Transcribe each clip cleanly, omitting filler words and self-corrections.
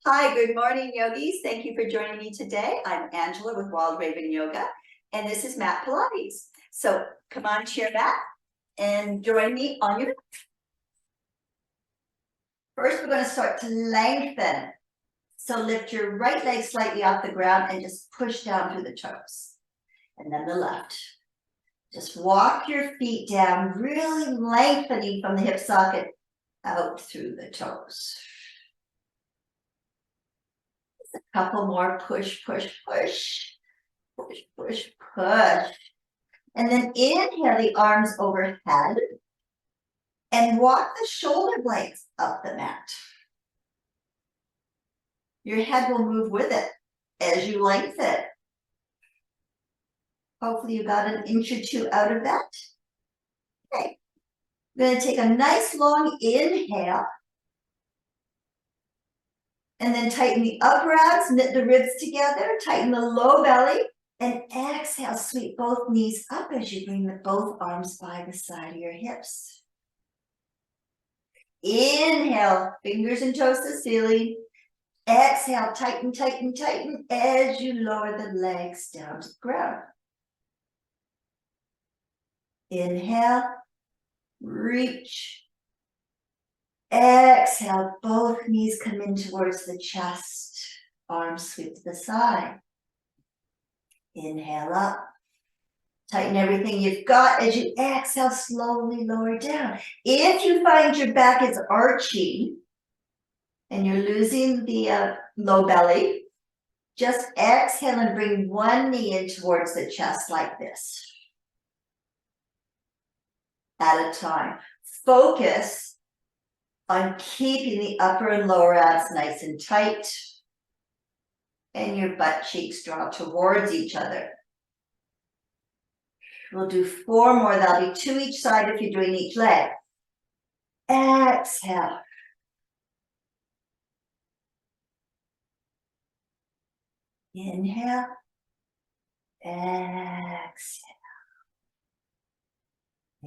Hi, good morning, yogis. Thank you for joining me today. I'm Angela with Wild Raven Yoga, and this is mat Pilates. So come on to your mat and join me on your mat. First, we're going to start to lengthen. So lift your right leg slightly off the ground and just push down through the toes. And then the left. Just walk your feet down, really lengthening from the hip socket out through the toes. A couple more, push, push, push, push, push, push. And then inhale the arms overhead and walk the shoulder blades up the mat. Your head will move with it as you lengthen. Hopefully you got an inch or two out of that. Okay, I'm going to take a nice long inhale. And then tighten the upper abs, knit the ribs together, tighten the low belly, and exhale, sweep both knees up as you bring both arms by the side of your hips. Inhale, fingers and toes to the ceiling. Exhale, tighten, tighten, tighten as you lower the legs down to the ground. Inhale, reach. Exhale, both knees come in towards the chest. Arms sweep to the side. Inhale up. Tighten everything you've got as you exhale, slowly lower down. If you find your back is arching and you're losing the low belly, just exhale and bring one knee in towards the chest like this. At a time. Focus on keeping the upper and lower abs nice and tight. And your butt cheeks draw towards each other. We'll do 4 more. That'll be 2 each side if you're doing each leg. Exhale. Inhale. Exhale.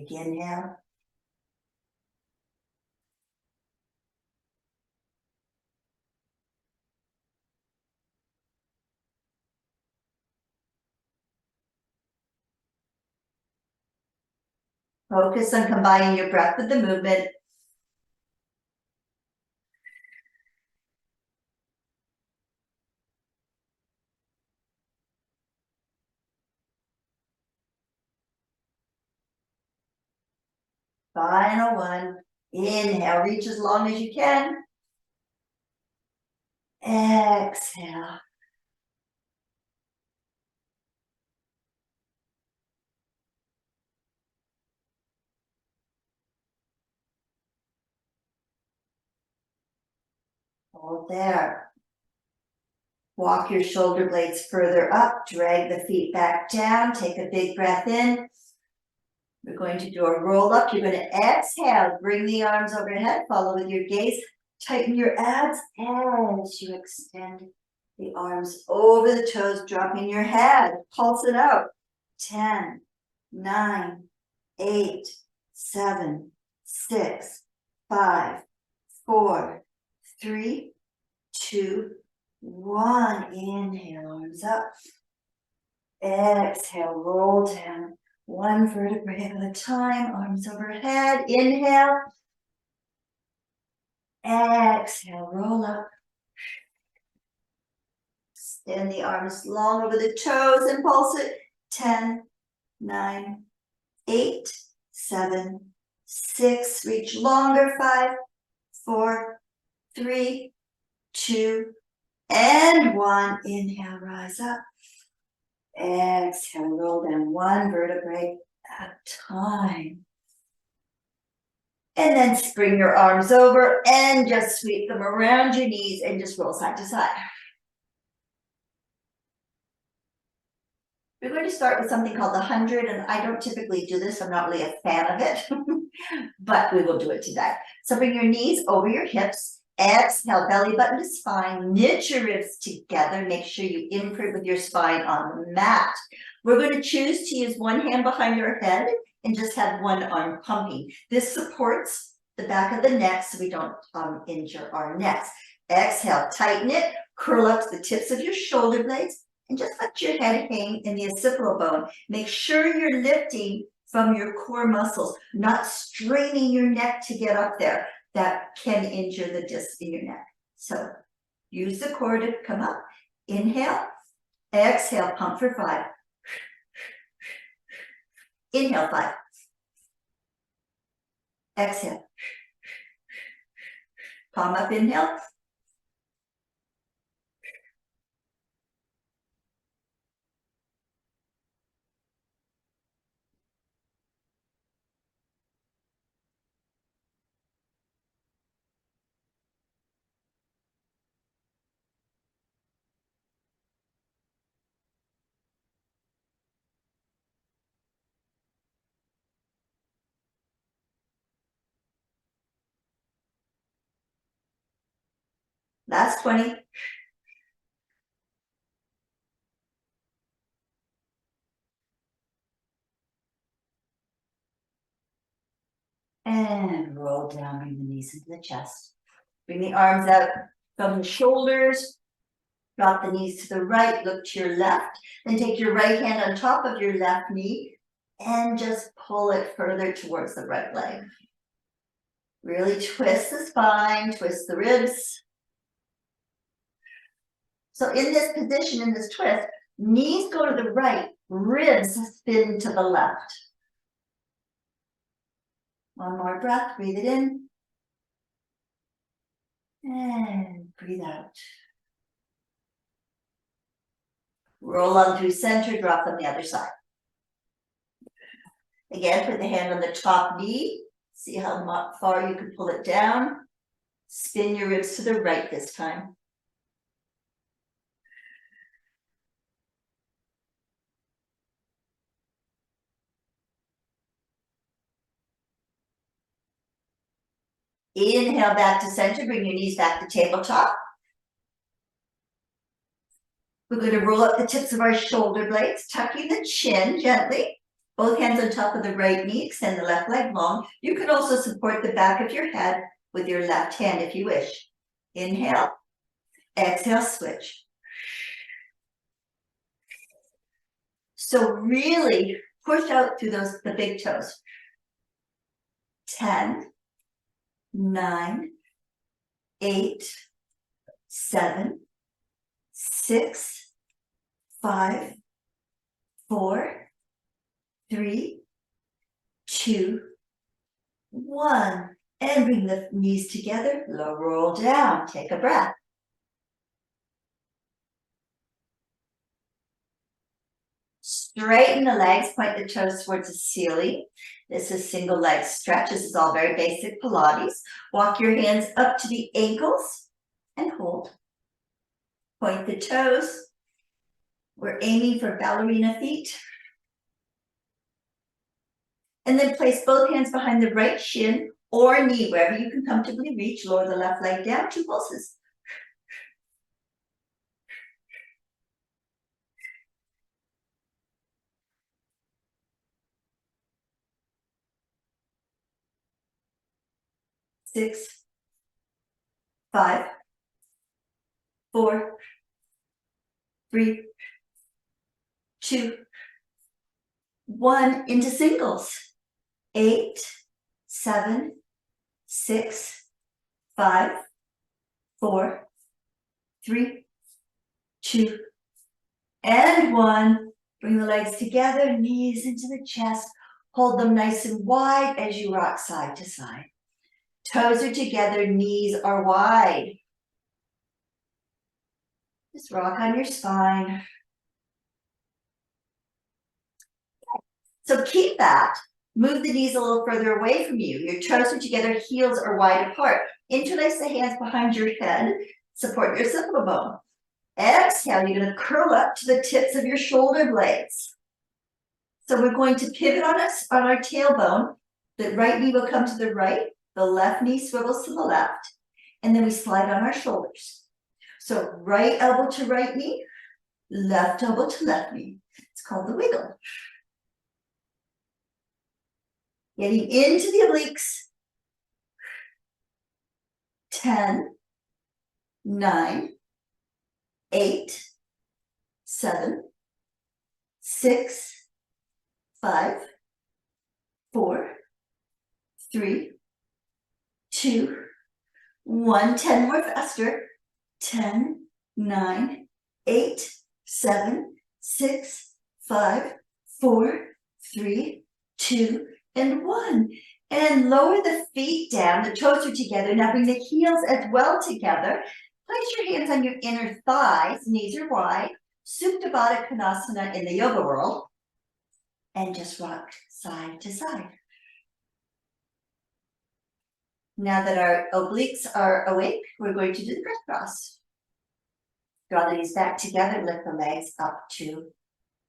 Again, inhale. Focus on combining your breath with the movement. Final one. Inhale, reach as long as you can. Exhale. Hold there. Walk your shoulder blades further up, drag the feet back down, take a big breath in. We're going to do a roll up. You're going to exhale, bring the arms overhead, follow with your gaze, tighten your abs as you extend the arms over the toes, dropping your head, pulse it out. 10, 9, 8, 7, 6, 5, 4, 3, 2, 1. Inhale, arms up. Exhale, roll down. 1 vertebrae at a time, arms overhead. Inhale. Exhale, roll up. Extend the arms long over the toes and pulse it. 10, 9, 8, 7, 6. Reach longer. 5, 4, 3, 2, and 1. Inhale, rise up. Exhale, roll down 1 vertebrae at a time. And then bring your arms over and just sweep them around your knees and just roll side to side. We're going to start with something called the 100, and I don't typically do this. I'm not really a fan of it, but we will do it today. So bring your knees over your hips. Exhale, belly button to spine, knit your ribs together. Make sure you imprint with your spine on the mat. We're going to choose to use one hand behind your head and just have one arm pumping. This supports the back of the neck so we don't injure our necks. Exhale, tighten it, curl up to the tips of your shoulder blades, and just let your head hang in the occipital bone. Make sure you're lifting from your core muscles, not straining your neck to get up there. That can injure the disc in your neck. So use the core to come up. Inhale, exhale, pump for 5. Inhale, 5. Exhale. Palm up, inhale. Last 20. And roll down, bring the knees into the chest. Bring the arms out from the shoulders. Drop the knees to the right, look to your left. Then take your right hand on top of your left knee and just pull it further towards the right leg. Really twist the spine, twist the ribs. So in this position, in this twist, knees go to the right, ribs spin to the left. One more breath, breathe it in. And breathe out. Roll on through center, drop on the other side. Again, put the hand on the top knee. See how far you can pull it down. Spin your ribs to the right this time. Inhale back to center, bring your knees back to tabletop. We're going to roll up the tips of our shoulder blades, tucking the chin gently. Both hands on top of the right knee, extend the left leg long. You can also support the back of your head with your left hand if you wish. Inhale, exhale, switch. So really push out through the big toes. 10, 9, 8, 7, 6, 5, 4, 3, 2, 1. And bring the knees together, roll down, take a breath. Straighten the legs, point the toes towards the ceiling. This is single leg stretch. This is all very basic Pilates. Walk your hands up to the ankles and hold. Point the toes. We're aiming for ballerina feet. And then place both hands behind the right shin or knee, wherever you can comfortably reach. Lower the left leg down, 2 pulses. Six, 5, 4, 3, 2, 1. Into singles. 8, 7, 6, 5, 4, 3, 2, and 1. Bring the legs together, knees into the chest. Hold them nice and wide as you rock side to side. Toes are together, knees are wide. Just rock on your spine. So keep that. Move the knees a little further away from you. Your toes are together, heels are wide apart. Interlace the hands behind your head. Support your occipital bone. Exhale, you're going to curl up to the tips of your shoulder blades. So we're going to pivot on our tailbone. The right knee will come to the right. The left knee swivels to the left. And then we slide on our shoulders. So right elbow to right knee, left elbow to left knee. It's called the wiggle. Getting into the obliques. 10, 9, 8, 7, 6, 5, 4, 3, 2, 1. 10 more faster. 10, 9, 8, 7, 6, 5, 4, 3, 2, and 1. And lower the feet down. The toes are together. Now bring the heels as well together. Place your hands on your inner thighs. Knees are wide. Supta Baddha Konasana in the yoga world. And just rock side to side. Now that our obliques are awake, we're going to do the crisscross. Draw the knees back together, lift the legs up to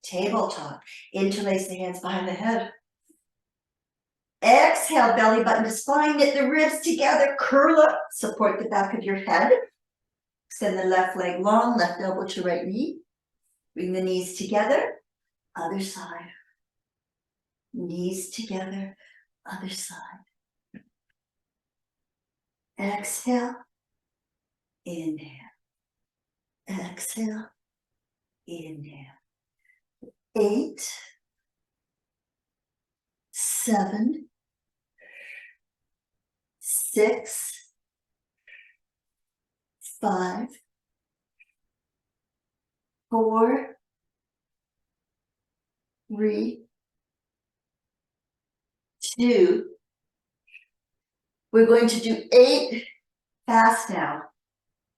tabletop. Interlace the hands behind the head. Exhale, belly button to spine, knit the ribs together, curl up, support the back of your head. Extend the left leg long, left elbow to right knee. Bring the knees together, other side. Knees together, other side. Exhale, inhale. Exhale, inhale. 8, 7, 6, 5, 4, 3, 2. We're going to do 8 fast now.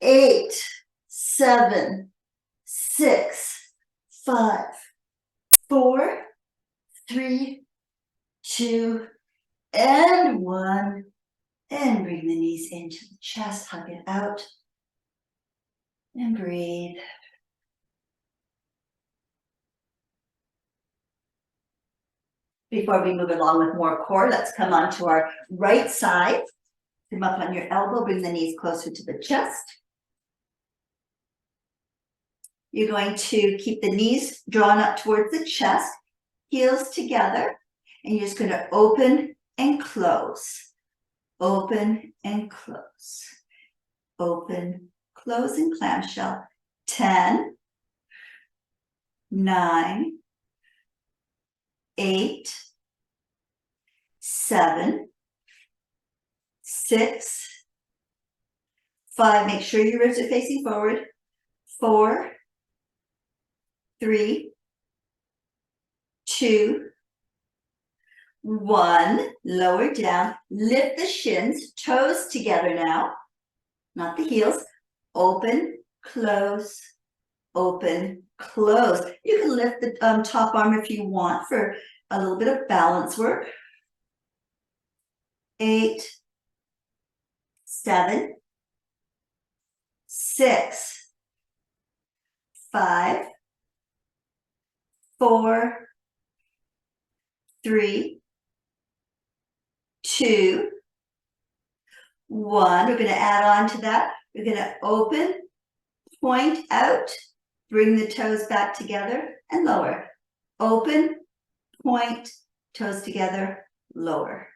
8, 7, 6, 5, 4, 3, 2, and 1. And bring the knees into the chest, hug it out. And breathe. Before we move along with more core, let's come onto our right side. Come up on your elbow, bring the knees closer to the chest. You're going to keep the knees drawn up towards the chest, heels together, and you're just going to open and close. Open and close. Open, close, and clamshell. 10, 9, 8, 7, 6, 5. Make sure your ribs are facing forward. 4, 3, 2, 1. Lower down. Lift the shins, toes together now, not the heels. Open, close, open, close. You can lift the top arm if you want for a little bit of balance work. 8, 7, 6, 5, 4, 3, 2, 1. We're going to add on to that. We're going to open, point out, bring the toes back together and lower. Open, point, toes together, lower.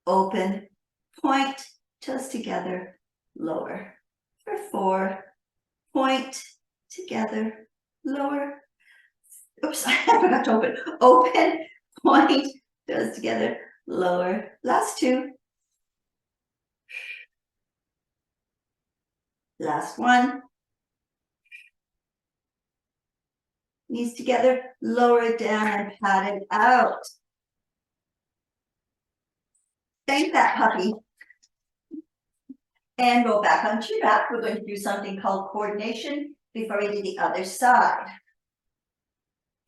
Open, point, toes together, lower. For 4, point, together, lower. Oops, I forgot to open. Open, point, toes together, lower. Last 2. Last 1. Knees together, lower it down and pat it out. Thank that puppy. And roll back onto your back. We're going to do something called coordination before we do the other side.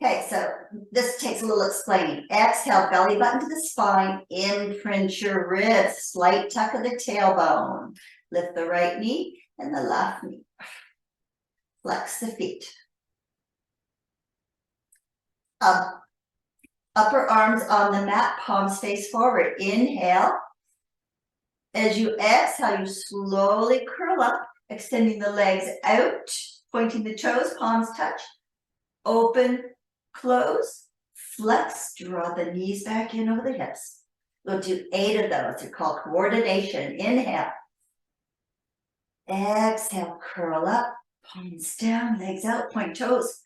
Okay, so this takes a little explaining. Exhale, belly button to the spine, imprint your ribs, slight tuck of the tailbone. Lift the right knee and the left knee. Flex the feet. Upper arms on the mat, palms face forward. Inhale. As you exhale, you slowly curl up, extending the legs out, pointing the toes, palms touch. Open, close, flex, draw the knees back in over the hips. We'll do 8 of those. They're called coordination. Inhale. Exhale, curl up, palms down, legs out, point toes,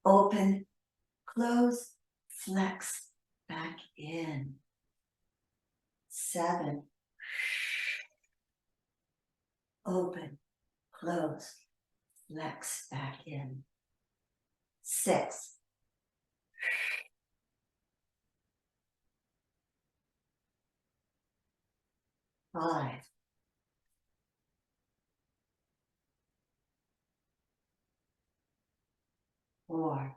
open, close, flex, back in. 7, open, close, flex, back in. 6, 5, 4,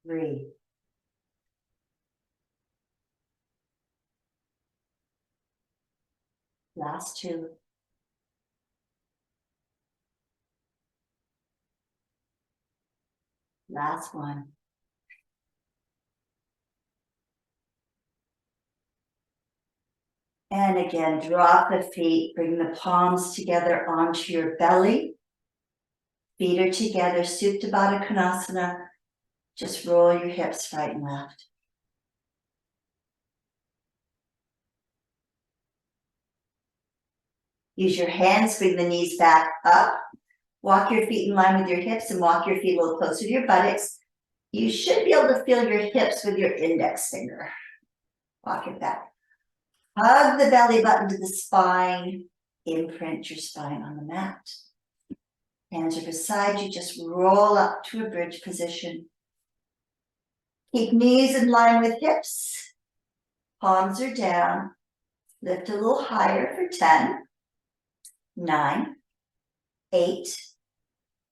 3, 2, last 1. And again, drop the feet, bring the palms together onto your belly. Feet are together, Supta Baddha Konasana. Just roll your hips right and left. Use your hands, bring the knees back up. Walk your feet in line with your hips and walk your feet a little closer to your buttocks. You should be able to feel your hips with your index finger. Walk it back. Hug the belly button to the spine. Imprint your spine on the mat. Hands are beside you. Just roll up to a bridge position. Keep knees in line with hips. Palms are down. Lift a little higher for 10, 9, 8,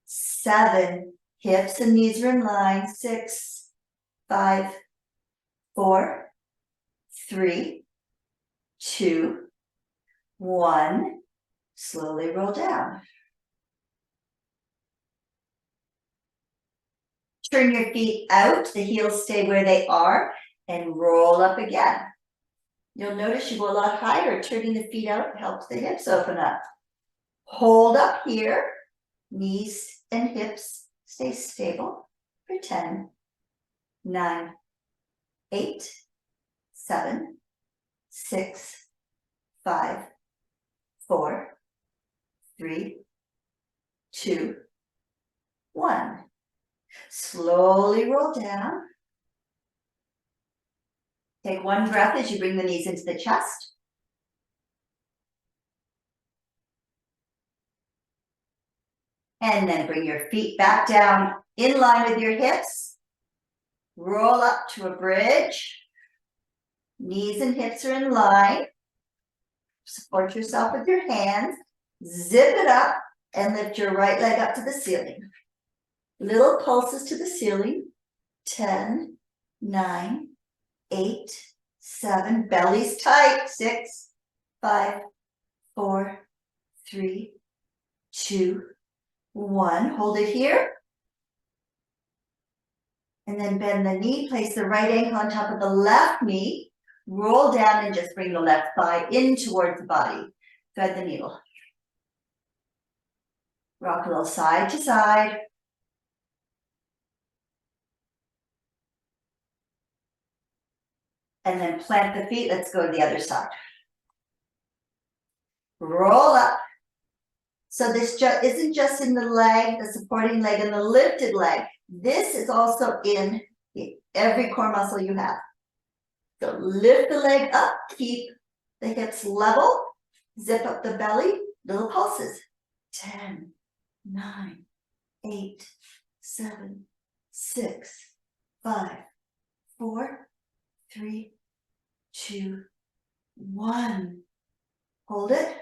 7. Hips and knees are in line. 6, 5, 4, 3, 2, 1. Slowly roll down. Turn your feet out, the heels stay where they are, and roll up again. You'll notice you go a lot higher. Turning the feet out helps the hips open up. Hold up here. Knees and hips stay stable for 10, 9, 8, 7, 6, 5, 4, 3, 2, 1. Slowly roll down. Take one breath as you bring the knees into the chest. And then bring your feet back down in line with your hips. Roll up to a bridge. Knees and hips are in line. Support yourself with your hands. Zip it up and lift your right leg up to the ceiling. Little pulses to the ceiling. 10, 9, 8, 7. Belly's tight. 6, 5, 4, 3, 2, 1. Hold it here. And then bend the knee. Place the right ankle on top of the left knee. Roll down and just bring the left thigh in towards the body. Thread the needle. Rock a little side to side. And then plant the feet. Let's go to the other side. Roll up. So this isn't just in the leg, the supporting leg and the lifted leg. This is also in every core muscle you have. So lift the leg up, keep the hips level, zip up the belly, little pulses. 10, 9, 8, 7, 6, 5, 4, 3, 2, 1. Hold it.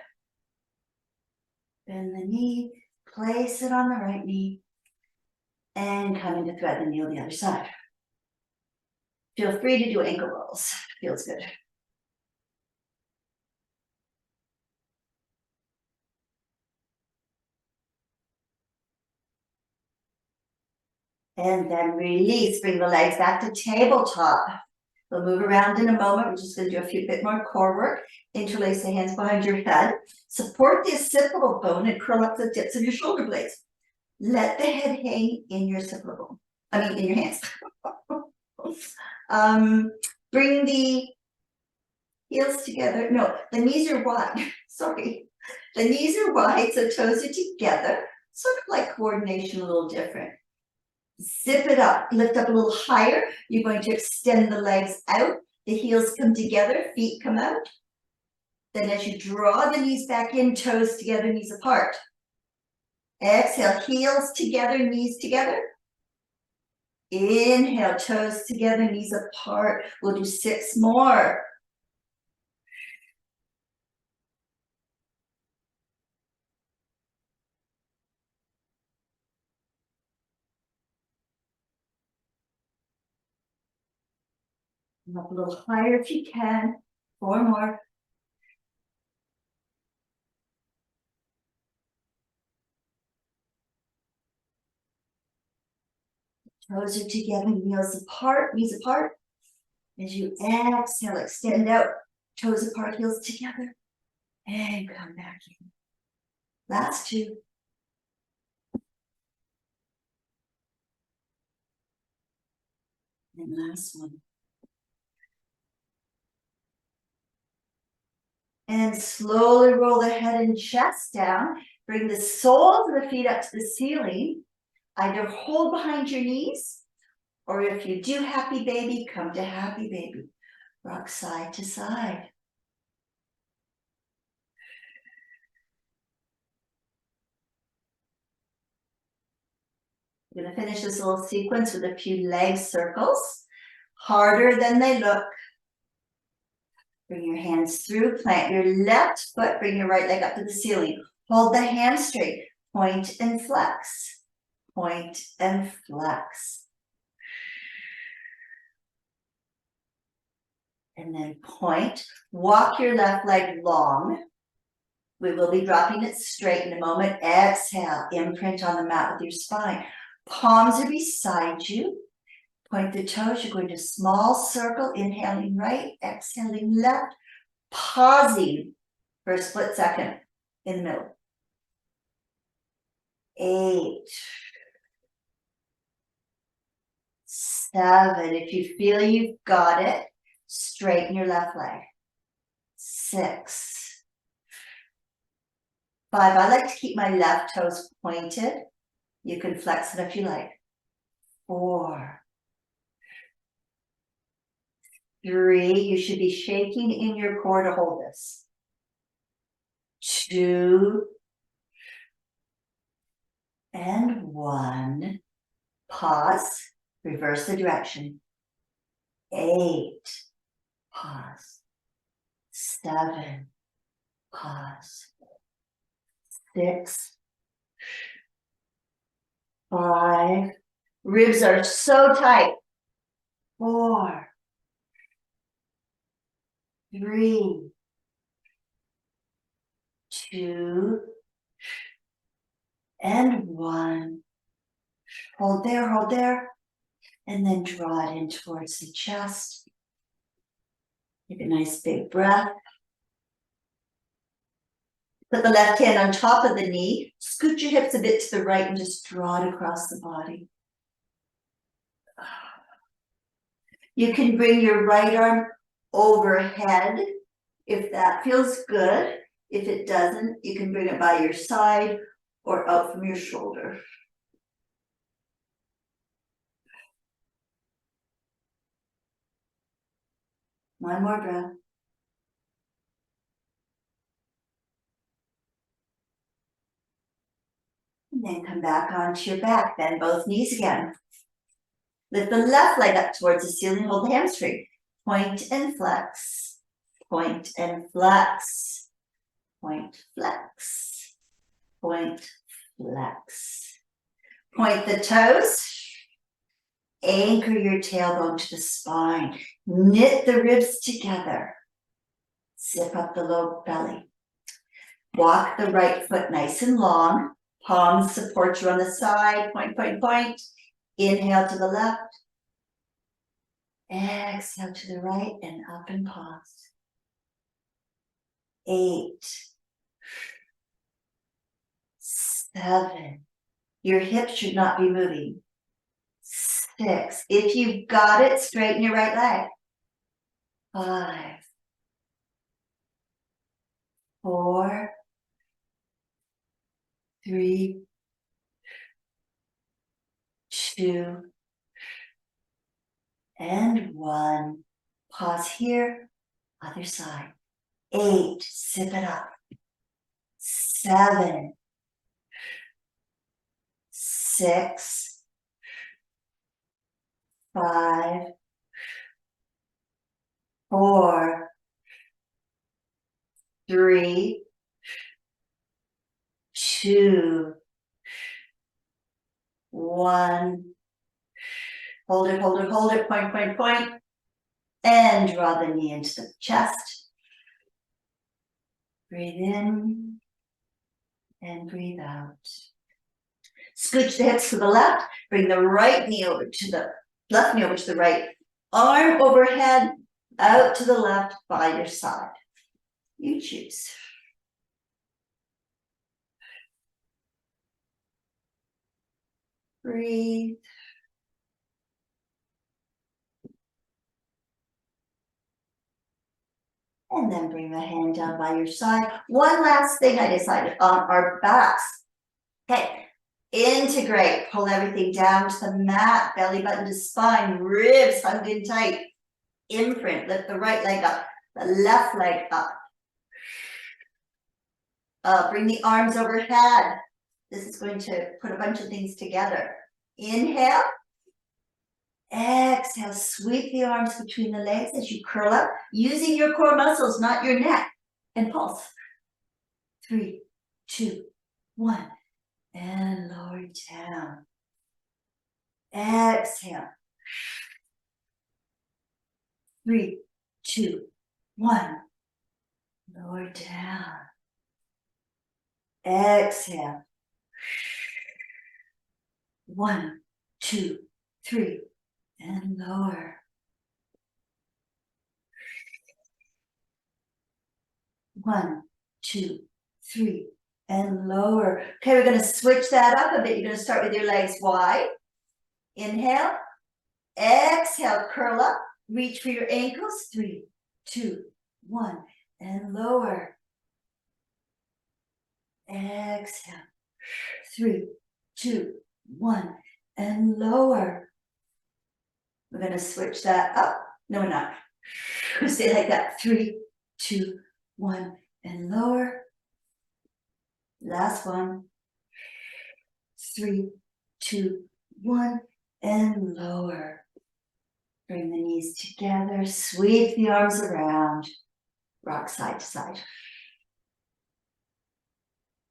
Bend the knee, place it on the right knee, and come into thread the needle the other side. Feel free to do ankle rolls. Feels good. And then release, bring the legs back to tabletop. We'll move around in a moment. We're just going to do a bit more core work. Interlace the hands behind your head. Support the occipital bone and curl up the tips of your shoulder blades. Let the head hang in your occipital bone. In your hands. Bring the heels together. No, the knees are wide. Sorry. The knees are wide, so toes are together. Sort of like coordination, a little different. Zip it up, lift up a little higher. You're going to extend the legs out. The heels come together, feet come out. Then as you draw the knees back in, toes together, knees apart. Exhale, heels together, knees together. Inhale, toes together, knees apart. We'll do 6 more. Up a little higher if you can. 4 more. Toes are together, knees apart. As you exhale, extend out. Toes apart, heels together. And come back in. Last 2. And last one. And slowly roll the head and chest down. Bring the soles of the feet up to the ceiling. Either hold behind your knees, or if you do happy baby, come to happy baby. Rock side to side. We're going to finish this little sequence with a few leg circles. Harder than they look. Bring your hands through, plant your left foot, bring your right leg up to the ceiling. Hold the hands straight, point and flex, point and flex. And then point, walk your left leg long. We will be dropping it straight in a moment. Exhale, imprint on the mat with your spine. Palms are beside you. Point the toes, you're going to small circle, inhaling right, exhaling left, pausing for a split second in the middle. 8, 7, if you feel you've got it, straighten your left leg. 6, 5, I like to keep my left toes pointed. You can flex them if you like. 4, 3, you should be shaking in your core to hold this. 2, and 1. Pause, reverse the direction. 8, pause. 7, pause. 6, 5, ribs are so tight. 4, 3, 2, and 1. Hold there, and then draw it in towards the chest. Take a nice big breath. Put the left hand on top of the knee. Scoot your hips a bit to the right and just draw it across the body. You can bring your right arm overhead if that feels good. If it doesn't, you can bring it by your side or out from your shoulder. One more breath. And then come back onto your back. Bend both knees again. Lift the left leg up towards the ceiling. Hold the hamstring. Point and flex. Point and flex. Point, flex. Point, flex. Point the toes. Anchor your tailbone to the spine. Knit the ribs together. Zip up the low belly. Walk the right foot nice and long. Palms support you on the side. Point, point, point. Inhale to the left. Exhale to the right and up and pause. 8, 7. Your hips should not be moving. 6. If you've got it, straighten your right leg. 5, 4, 3, 2, and 1. Pause here, other side. 8, zip it up. 7, 6, 5, 4, 3, 2, 1. Hold it, hold it, hold it. Point, point, point. And draw the knee into the chest. Breathe in and breathe out. Scooch the hips to the left. Bring the right knee over to the left knee over to the right. Arm overhead, out to the left by your side. You choose. Breathe. And then bring the hand down by your side. One last thing I decided on our backs. Okay, integrate. Pull everything down to the mat. Belly button to spine. Ribs hugged in tight. Imprint. Lift the right leg up. The left leg up. Bring the arms overhead. This is going to put a bunch of things together. Inhale. Exhale, sweep the arms between the legs as you curl up, using your core muscles, not your neck. And pulse. 3, 2, 1. And lower down. Exhale. 3, 2, 1. Lower down. Exhale. 1, 2, 3. And lower. 1, 2, 3. And lower. Okay, we're going to switch that up a bit. You're going to start with your legs wide. Inhale. Exhale, curl up. Reach for your ankles. 3, 2, 1. And lower. Exhale. 3, 2, 1. And lower. We're going to switch that up. No, we're not. We're going to stay like that. 3, 2, 1. And lower. Last one. 3, 2, 1. And lower. Bring the knees together. Sweep the arms around. Rock side to side.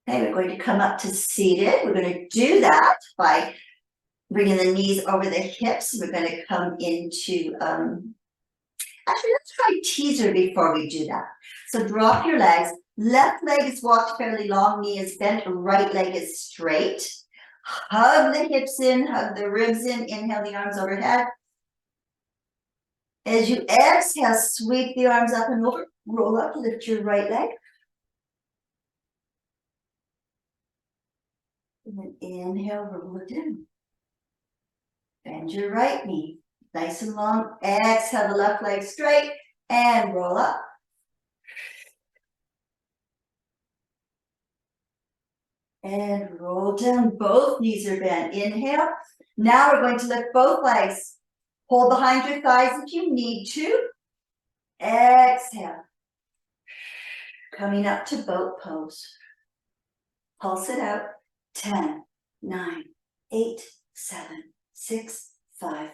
Okay, we're going to come up to seated. We're going to do that by bringing the knees over the hips. We're going to come into, actually, let's try teaser before we do that. So drop your legs. Left leg is walked fairly long, knee is bent, right leg is straight. Hug the hips in, hug the ribs in, inhale the arms overhead. As you exhale, sweep the arms up and over, roll up, lift your right leg. And then inhale, roll it down. Bend your right knee, nice and long. Exhale, the left leg straight and roll up. And roll down, both knees are bent. Inhale. Now we're going to lift both legs. Hold behind your thighs if you need to. Exhale. Coming up to boat pose. Pulse it out. 10, 9, 8, 7, 6, 5,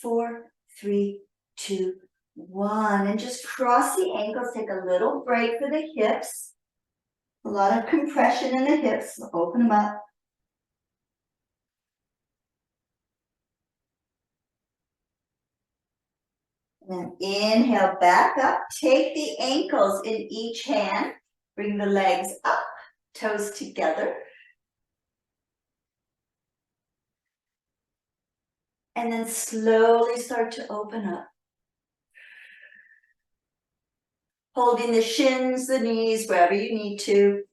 4, 3, 2, 1. And just cross the ankles. Take a little break for the hips. A lot of compression in the hips. Open them up. And inhale, back up. Take the ankles in each hand. Bring the legs up, toes together. And then slowly start to open up. Holding the shins, the knees, wherever you need to.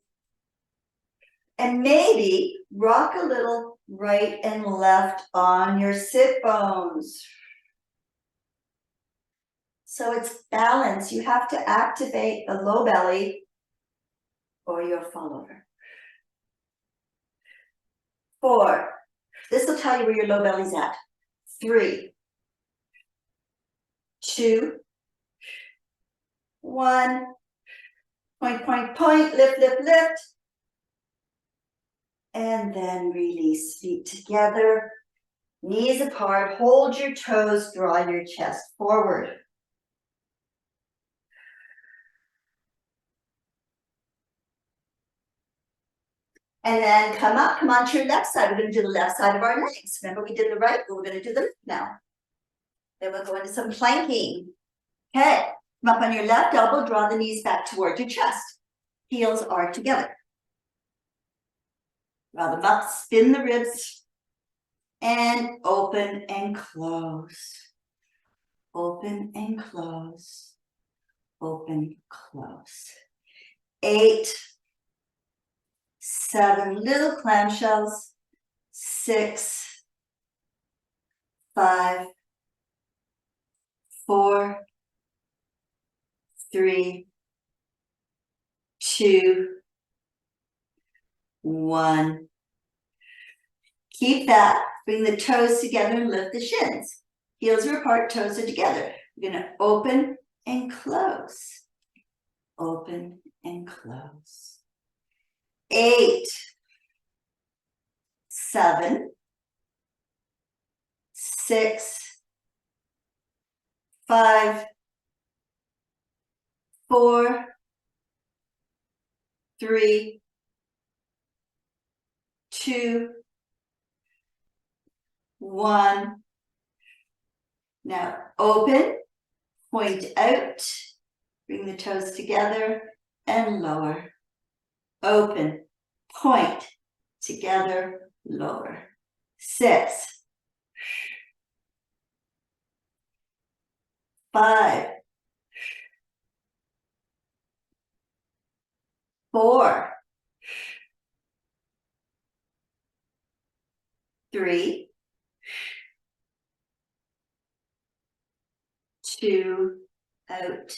And maybe rock a little right and left on your sit bones. So it's balance. You have to activate the low belly or you'll fall over. 4. This will tell you where your low belly's at. 3, 2, 1. Point, point, point, lift, lift, lift. And then release, feet together, knees apart, hold your toes, draw your chest forward. And then come up, come onto your left side. We're going to do the left side of our legs. Remember we did the right, but we're going to do the left now. Then we'll go into some planking. Okay, come up on your left elbow, draw the knees back toward your chest. Heels are together. Draw them up, spin the ribs, and open and close. Open and close. Open, close. 8, 7 little clamshells. 6, 5, 4, 3, 2, 1. Keep that. Bring the toes together and lift the shins. Heels are apart, toes are together. We're going to open and close. Open and close. 8, 7, 6, 5, 4, 3, 2, 1. Now open, point out, bring the toes together and lower. Open, point, together, lower. 6, 5, 4, 3, 2, out,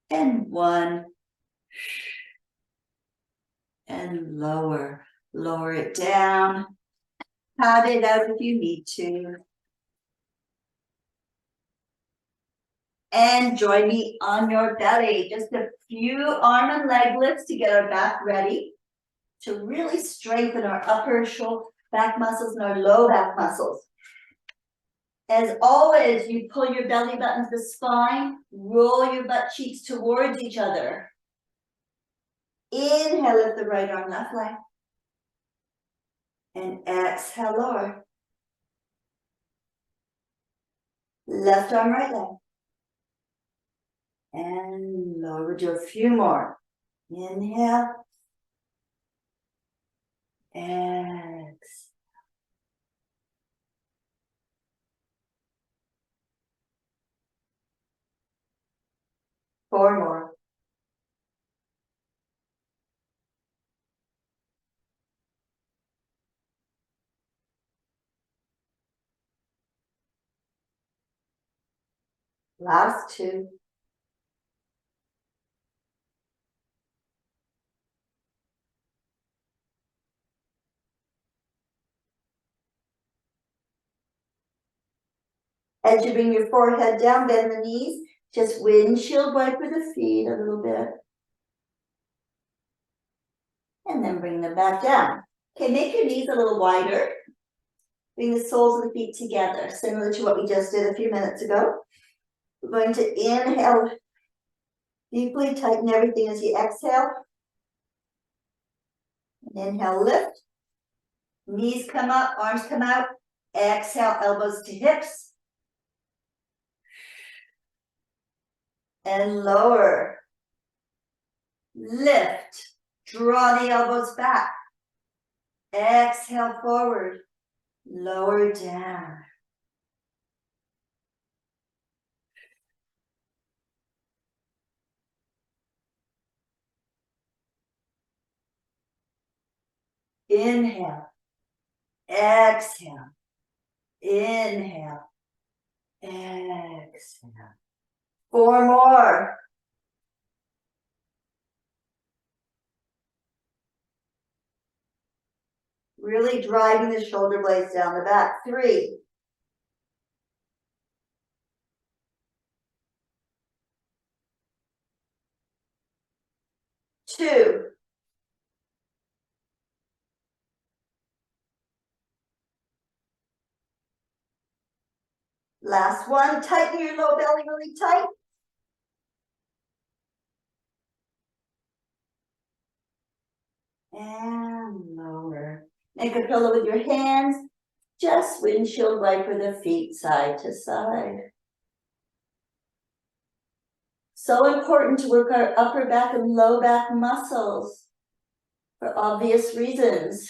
and 1, and lower. Lower it down. Pat it out if you need to. And join me on your belly. Just a few arm and leg lifts to get our back ready to really strengthen our upper shoulder back muscles and our low back muscles. As always, you pull your belly button to the spine, roll your butt cheeks towards each other. Inhale, lift the right arm, left leg. And exhale, lower. Left arm, right leg. And lower. We'll do a few more. Inhale. Exhale. 4 more. Last 2. As you bring your forehead down, bend the knees. Just windshield wiper the feet a little bit. And then bring them back down. Okay, make your knees a little wider. Bring the soles of the feet together, similar to what we just did a few minutes ago. We're going to inhale deeply, tighten everything as you exhale. Inhale, lift. Knees come up, arms come out. Exhale, elbows to hips. And lower. Lift. Draw the elbows back. Exhale, forward. Lower down. Inhale. Exhale. Inhale. Exhale. 4 more. Really driving the shoulder blades down the back. 3, 2, last one. Tighten your low belly really tight. And lower. Make a pillow with your hands. Just windshield wiper the feet side to side. So important to work our upper back and low back muscles for obvious reasons.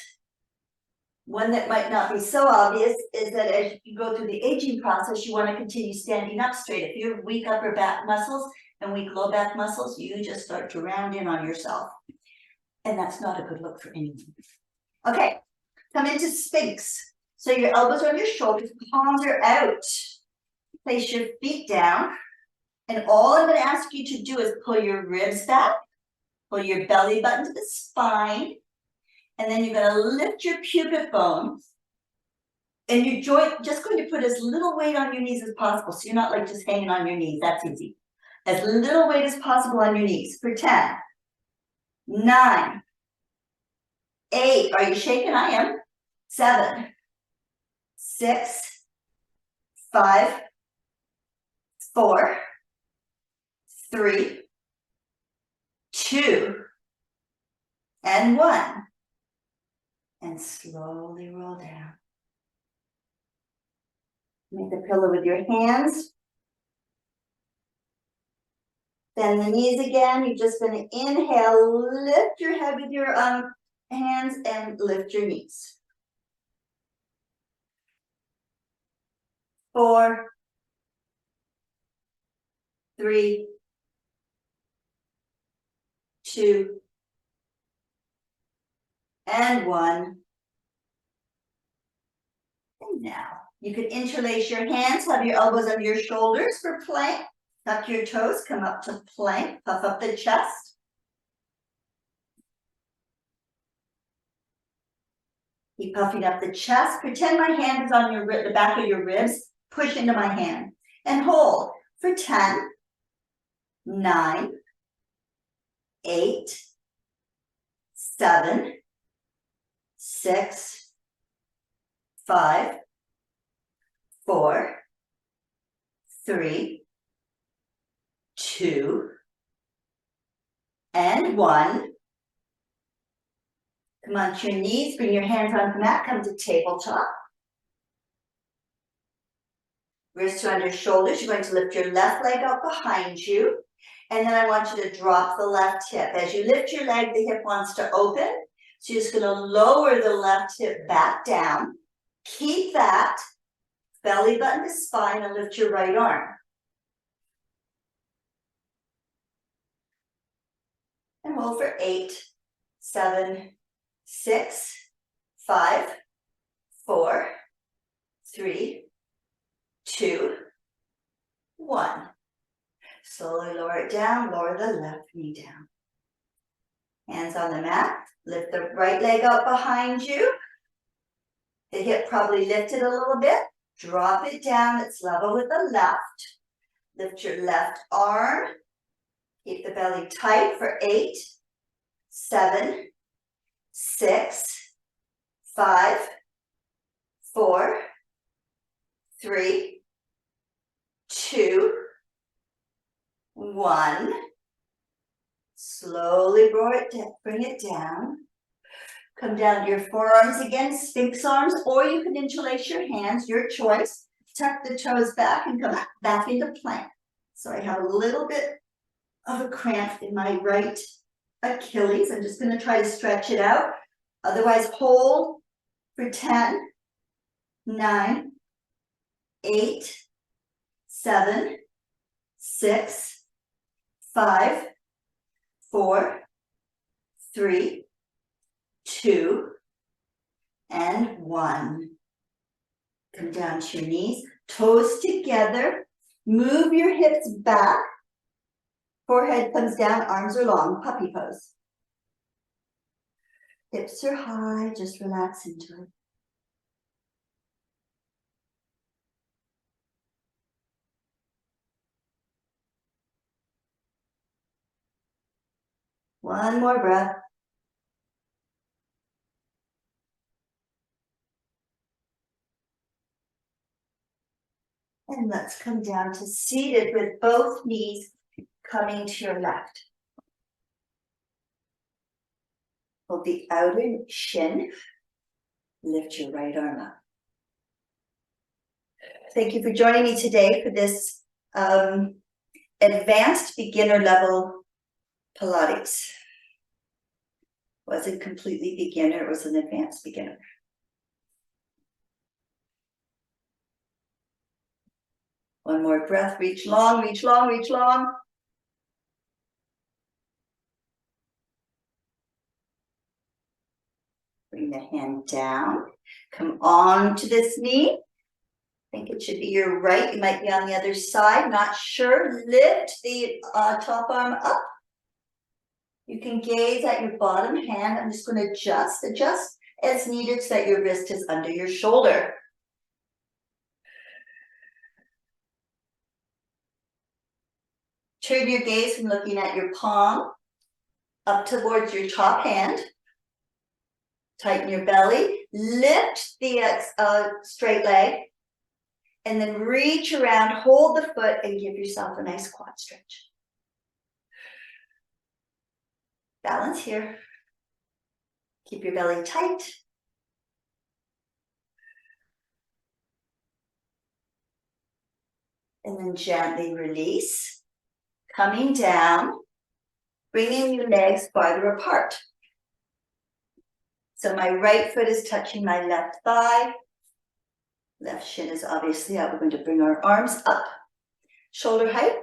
One that might not be so obvious is that as you go through the aging process, you want to continue standing up straight. If you have weak upper back muscles and weak low back muscles, you just start to round in on yourself. And that's not a good look for anyone. Okay, come into Sphinx. So your elbows are on your shoulders, palms are out. Place your feet down. And all I'm going to ask you to do is pull your ribs back, pull your belly button to the spine, and then you're going to lift your pubic bone. And your joint, just going to put as little weight on your knees as possible. So you're not like just hanging on your knees. That's easy. As little weight as possible on your knees for 10, 9, 8. Are you shaking? I am. 7, 6, 5, 4, 3, 2, and 1. And slowly roll down. Make the pillow with your hands. Bend the knees again. You're just going to inhale, lift your head with your hands and lift your knees. 4, 3, 2, and 1. And now you can interlace your hands, have your elbows under your shoulders for plank. Tuck your toes, come up to plank, puff up the chest. Keep puffing up the chest. Pretend my hand is on the back of your ribs. Push into my hand and hold for 10, 9, 8, 7, 6, 5, 4, 3, 2, and 1. Come onto your knees, bring your hands onto the mat, come to tabletop. Wrists are under shoulders. You're going to lift your left leg up behind you. And then I want you to drop the left hip. As you lift your leg, the hip wants to open. So you're just going to lower the left hip back down. Keep that. Belly button to spine and lift your right arm. And hold for 8, 7, 6, 5, 4, 3, 2, 1. Slowly lower it down, lower the left knee down. Hands on the mat. Lift the right leg up behind you. The hip probably lifted a little bit. Drop it down, it's level with the left. Lift your left arm. Keep the belly tight for 8, 7, 6, 5, 4, 3, 2, 1. Slowly bring it down. Come down to your forearms again, Sphinx arms, or you can interlace your hands, your choice. Tuck the toes back and come back into plank. So I have a little bit of a cramp in my right Achilles. I'm just going to try to stretch it out. Otherwise, hold for 10, 9, 8, 7, 6, 5, 4, 3, 2, and 1. Come down to your knees, toes together. Move your hips back. Forehead comes down, arms are long, puppy pose. Hips are high, just relax into it. One more breath. And let's come down to seated with both knees coming to your left. Hold the outer shin. Lift your right arm up. Thank you for joining me today for this advanced beginner level Pilates. Wasn't completely beginner, it was an advanced beginner. One more breath, reach long, reach long, reach long. Bring the hand down, come on to this knee. I think it should be your right, you might be on the other side, not sure. Lift the top arm up. You can gaze at your bottom hand. I'm just going to adjust as needed so that your wrist is under your shoulder. Turn your gaze from looking at your palm up towards your top hand. Tighten your belly, lift the straight leg, and then reach around, hold the foot, and give yourself a nice quad stretch. Balance here. Keep your belly tight. And then gently release. Coming down, bringing your legs farther apart. So my right foot is touching my left thigh. Left shin is obviously out. We're going to bring our arms up. Shoulder height.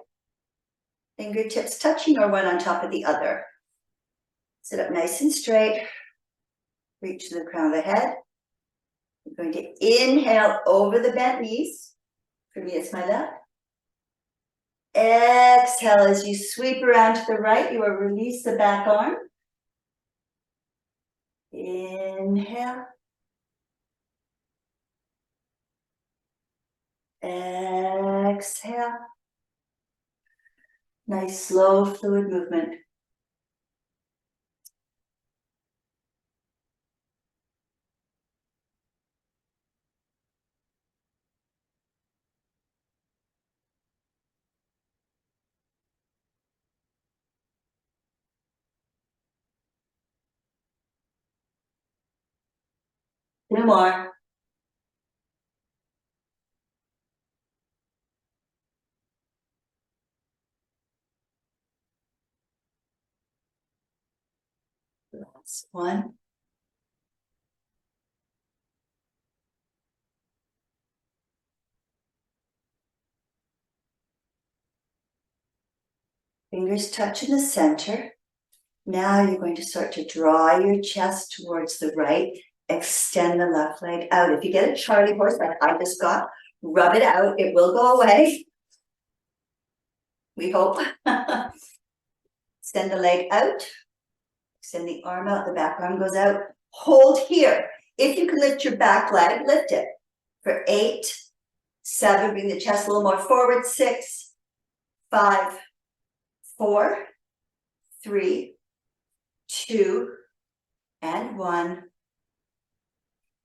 Fingertips touching or one on top of the other. Sit up nice and straight. Reach to the crown of the head. We're going to inhale over the bent knees. For me, it's my left. Exhale as you sweep around to the right. You will release the back arm. Inhale. Exhale. Nice slow fluid movement. Two more. Last one. Fingers touch in the center. Now you're going to start to draw your chest towards the right. Extend the left leg out. If you get a Charlie horse like I just got, rub it out. It will go away. We hope. Extend the leg out. Extend the arm out. The back arm goes out. Hold here. If you can lift your back leg, lift it. For 8, 7, bring the chest a little more forward. 6, 5, 4, 3, 2, and 1.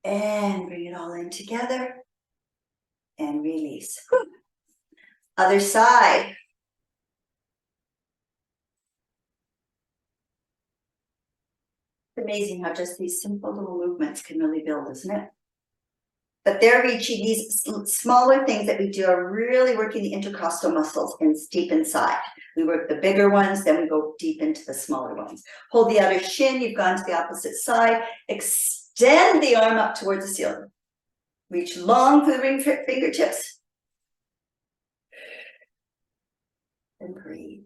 And bring it all in together. And release. Whew. Other side. It's amazing how just these simple little movements can really build, isn't it? But they're reaching these smaller things that we do are really working the intercostal muscles and deep inside. We work the bigger ones, then we go deep into the smaller ones. Hold the outer shin, you've gone to the opposite side. Extend the arm up towards the ceiling. Reach long for the fingertips. And breathe.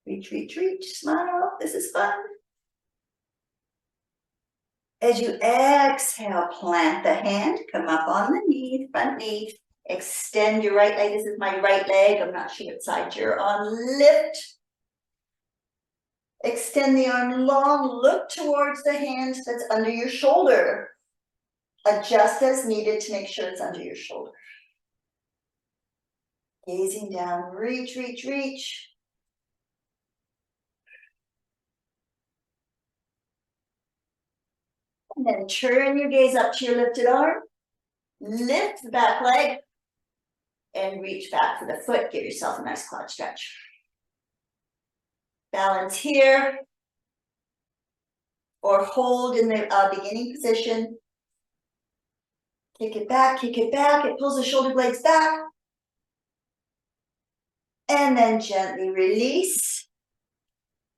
Reach, reach, reach, smile. This is fun. As you exhale, plant the hand, come up on the knee, front knee, Extend your right leg. This is my right leg. I'm not sure what side you're on. Lift. Extend the arm long. Look towards the hand that's under your shoulder. Adjust as needed to make sure it's under your shoulder. Gazing down. Reach, reach, reach. And then turn your gaze up to your lifted arm. Lift the back leg. And reach back for the foot. Give yourself a nice quad stretch. Balance here. Or hold in the beginning position. Kick it back, kick it back. It pulls the shoulder blades back. And then gently release.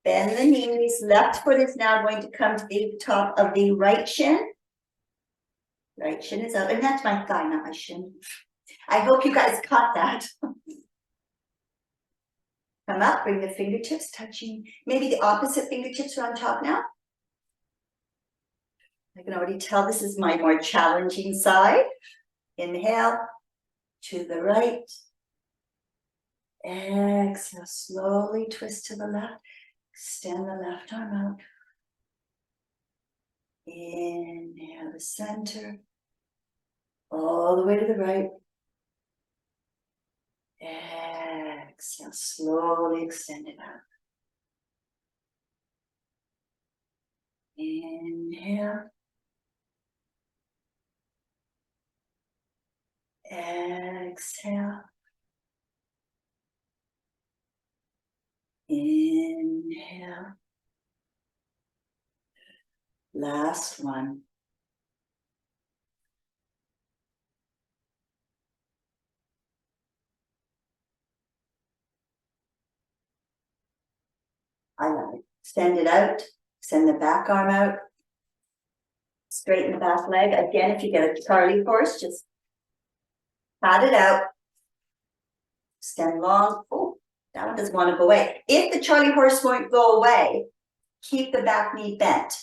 Bend the knees. Left foot is now going to come to the top of the right shin. Right shin is up. And that's my thigh, not my shin. I hope you guys caught that. Come up, bring the fingertips touching. Maybe the opposite fingertips are on top now. I can already tell this is my more challenging side. Inhale to the right. Exhale, slowly twist to the left. Extend the left arm out. Inhale to center. All the way to the right. Exhale, slowly extend it out. Inhale. Exhale. Inhale. Last one. I love it. Extend it out. Extend the back arm out. Straighten the back leg. Again, if you get a Charlie horse, just pat it out. Extend long. Oh, that one doesn't want to go away. If the Charlie horse won't go away, keep the back knee bent.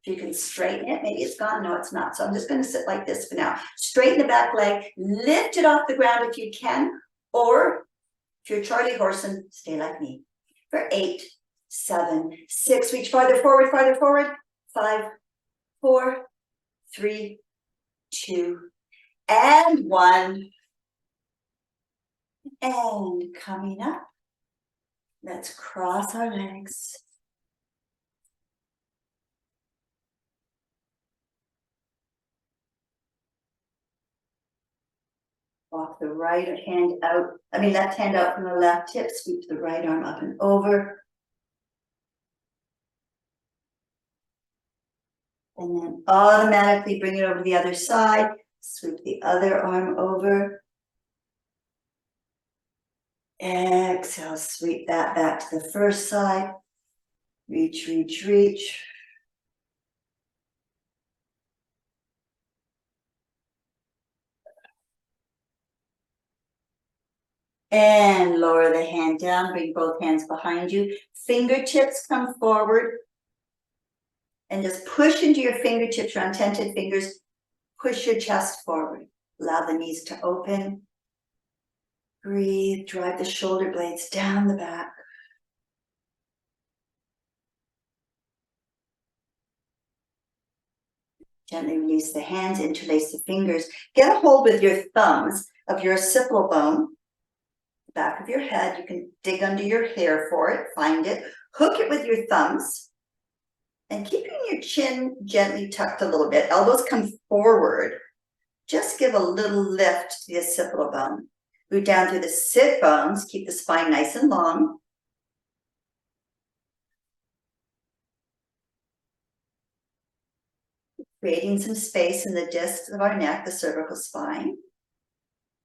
If you can straighten it, maybe it's gone. No, it's not. So I'm just going to sit like this for now. Straighten the back leg. Lift it off the ground if you can. Or if you're Charlie horsing, stay like me. For 8, 7, 6. Reach farther forward, farther forward. 5, 4, 3, 2, and 1. And coming up, let's cross our legs. Walk the right hand out, left hand out from the left hip, sweep the right arm up and over. And then automatically bring it over to the other side, sweep the other arm over. Exhale, sweep that back to the first side. Reach, reach, reach. And lower the hand down, bring both hands behind you. Fingertips come forward. And just push into your fingertips, your untented fingers. Push your chest forward. Allow the knees to open. Breathe, drive the shoulder blades down the back. Gently release the hands, interlace the fingers. Get a hold with your thumbs of your occipital bone. Back of your head, you can dig under your hair for it, find it, hook it with your thumbs, and keeping your chin gently tucked a little bit, elbows come forward, just give a little lift to the occipital bone. Root down through the sit bones, keep the spine nice and long. Creating some space in the discs of our neck, the cervical spine.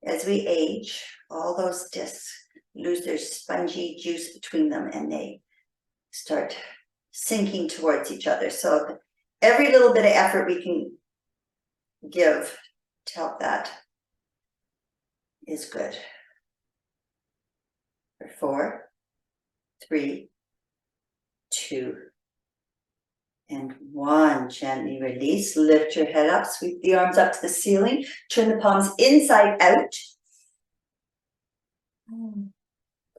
As we age, all those discs lose their spongy juice between them and they start sinking towards each other. So every little bit of effort we can give to help that is good. For 4, 3, 2, and 1. Gently release, lift your head up, sweep the arms up to the ceiling, turn the palms inside out.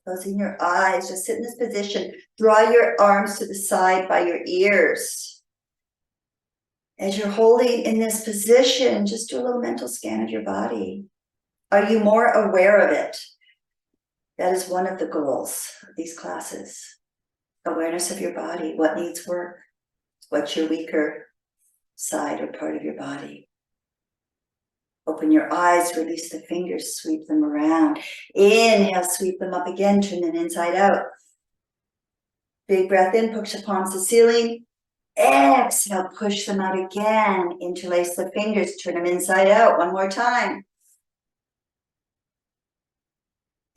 Closing your eyes, just sit in this position. Draw your arms to the side by your ears. As you're holding in this position, just do a little mental scan of your body. Are you more aware of it? That is one of the goals of these classes. Awareness of your body, what needs work, what's your weaker side or part of your body. Open your eyes, release the fingers, sweep them around. Inhale, sweep them up again, turn them inside out. Big breath in, push the palms to the ceiling. Exhale, push them out again. Interlace the fingers, turn them inside out. One more time.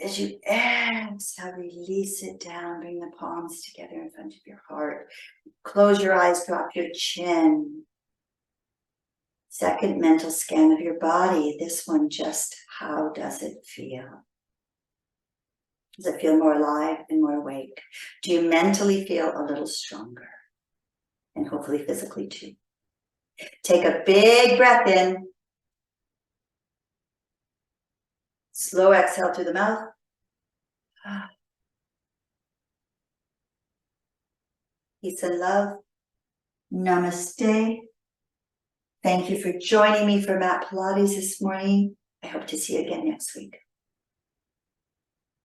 As you exhale, release it down. Bring the palms together in front of your heart. Close your eyes, drop your chin. Second mental scan of your body. This one, just how does it feel? Does it feel more alive and more awake? Do you mentally feel a little stronger? And hopefully physically too. Take a big breath in. Slow exhale through the mouth. Peace and love. Namaste. Thank you for joining me for Mat Pilates this morning. I hope to see you again next week.